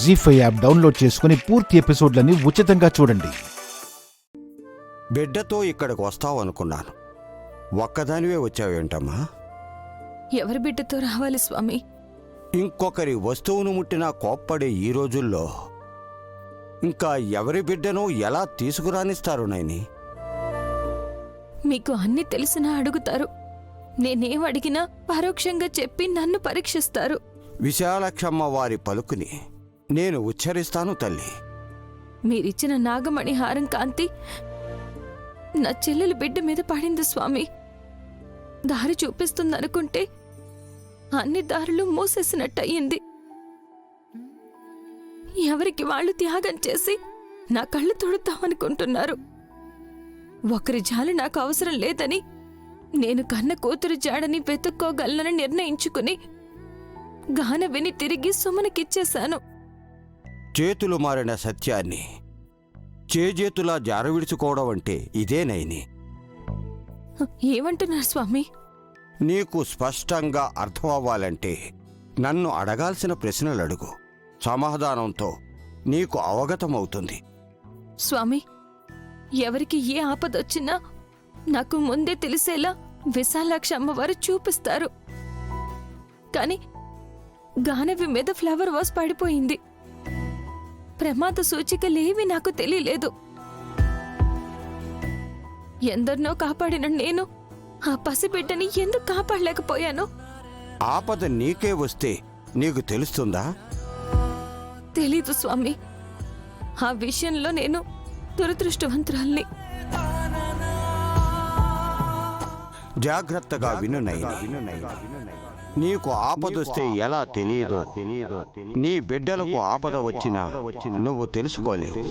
జీ5 app download చేసుకుని పూర్తి ఎపిసోడ్లని ఉచితంగా చూడండి. బిడ్డతో ఇక్కడికి వస్తావనుకున్నాను. ఒక్కదానివే వచ్చావేంటమ్మా? ఎవరి బిడ్డతో రావాలి స్వామి? ఇంకొకరి వస్తువును ముట్టినా కోప్పడే ఈ రోజుల్లో ఇంకా ఎవరి బిడ్డను ఎలా తీసుకురానిస్తారు నైని? మీకు అన్ని తెలిసినా అడుగుతారు. నేనేం అడిగినా పరోక్షంగా చెప్పి నన్ను పరీక్షిస్తారు. విశాలక్షమ్మ వారి పలుకుని నేను ఉచ్చరిస్తాను తల్లి. మీరిచ్చిన నాగమణి హారం కాంతి నా చెల్లెలు బిడ్డ మీద పడింది స్వామి. దారి చూపిస్తుందనుకుంటే అన్ని దారులు మూసేసినట్టయింది. ఎవరికి వాళ్ళు త్యాగం చేసి నా కళ్ళు తుడుతామనుకుంటున్నారు. ఒకరి జాలి నాకు అవసరం లేదని, నేను కన్న కూతురు జాడని వెతుక్కోగలనని నిర్ణయించుకుని గాన విని తిరిగి సుమనకిచ్చేశాను. చేతులు మారిన సత్యాన్ని చేజేతులా జారవిడుచుకోవడం అంటే ఇదే నైని. ఏమంటున్నారు స్వామి? నీకు స్పష్టంగా అర్థం అవ్వాలంటే నన్ను అడగాల్సిన ప్రశ్నలు అడుగు. సమాధానంతో నీకు అవగతమవుతుంది. స్వామి, ఎవరికి ఏ ఆపదొచ్చినా నాకు ముందే తెలిసేలా విశాలాక్ష అమ్మవారు చూపిస్తారు. కాని గానవి మీద ఫ్లవర్ వాస్ పడిపోయింది. ప్రమాద సూచికలేవి నాకు తెలియలేదు. ఎందరినో కాపాడిన నేను ఆ పసిబిడ్డని ఎందుకు కాపాడలేకపోయాను? ఆపద నీకే వస్తే నీకు తెలుస్తుందా? తెలీదు స్వామి. ఆ విషయంలో నేను దురదృష్టవంతురాల్ని. జాగ్రత్తగా విను నైని. నీకు ఆపదొస్తే ఎలా తెలియదో నీ బిడ్డలకు ఆపద వచ్చినా నువ్వు తెలుసుకోలేవు.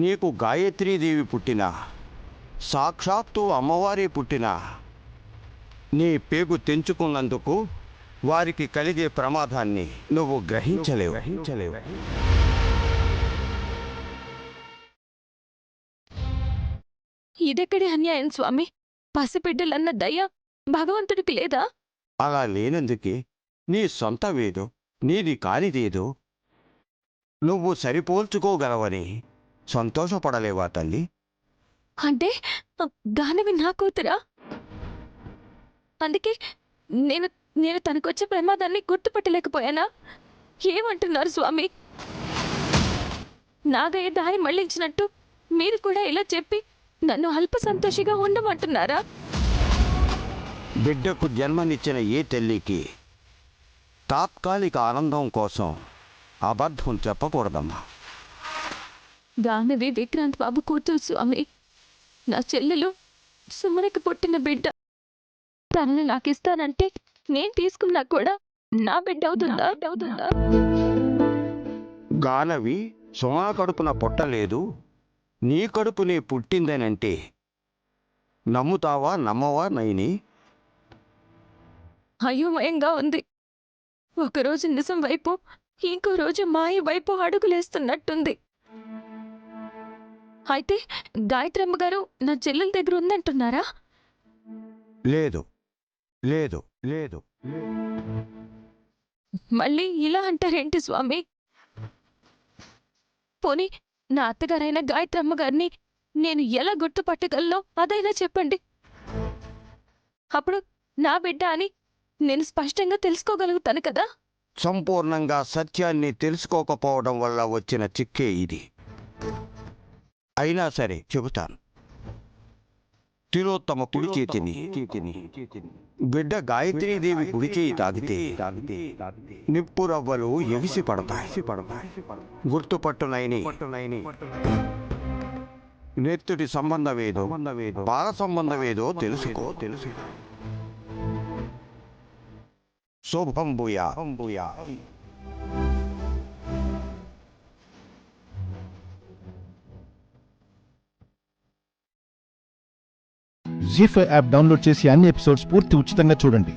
నీకు గాయత్రీదేవి పుట్టినా, సాక్షాత్తు అమ్మవారి పుట్టినా నీ పేగు తెంచుకున్నందుకు వారికి కలిగే ప్రమాదాన్ని నువ్వు గ్రహించలేవు. ఇదెక్కడి అన్యాయం స్వామి? పసిబిడ్డలన్న దయ భగవంతుడికి లేదా? అలా లేనందుకే నీ సొంతమేదో నీది కానిదేదో నువ్వు సరిపోల్చుకోగలవని సంతోషపడలేవా తల్లి? అంటే గానవి నా కూతురా? అందుకే నేను నేను తనకొచ్చే ప్రమాదాన్ని గుర్తుపట్టలేకపోయానా? ఏమంటున్నారు స్వామి? నాగయ్య దారి మళ్లించినట్టు మీరు కూడా ఇలా చెప్పి నన్ను అల్ప సంతోషిగా ఉండమంటున్నారా? బిడ్డకు జన్మనిచ్చిన ఏ తల్లికి తాత్కాలిక ఆనందం కోసం అబద్ధం చెప్పకూడదమ్మా. గానవి విక్రాంత్ బాబు కూతురు స్వామి. నా చెల్లెలు సుమనకి పుట్టిన బిడ్డ. తనని నాకిస్తానంటే నేను తీసుకున్నా కూడా నా బిడ్డ అవుతుందా? గానవి సుమా కడుపున పుట్టలేదు, నీ కడుపునే పుట్టిందనంటే నమ్ముతావా నమ్మవా నైని? అయోమయంగా ఉంది. ఒకరోజు నిజం వైపు, ఇంకో రోజు మాయ వైపు అడుగులేస్తున్నట్టుంది. అయితే గాయత్రమ్మ గారు నా చెల్లెల దగ్గర ఉందంటున్నారా? లేదు లేదు లేదు. మళ్ళీ ఇలా అంటారేంటి స్వామి? పోనీ నా అత్తగారైన గాయత్రమ్మ గారిని నేను ఎలా గుర్తుపట్టగలను అదైనా చెప్పండి. అప్పుడు నా బిడ్డ అని నేను స్పష్టంగా తెలుసుకోగలుగుతాను కదా? సంపూర్ణంగా సత్యాన్ని తెలుసుకోకపోవడం వల్ల వచ్చిన చిక్కే ఇది. అయినా సరే చెబుతాను. తిలోత్తమ కుడి చేతిని బిడ్డ గాయత్రీదేవి కుడి చేయి తాగితే నిప్పు రవ్వలు ఎగిసి పడతాయి. గుర్తుపట్టునైని నెత్తుడి సంబంధమేదో బాల సంబంధమేదో తెలుసుకో. శుభం భూయా. జీ5 యాప్ డౌన్లోడ్ చేసి అన్ని ఎపిసోడ్స్ పూర్తి ఉచితంగా చూడండి.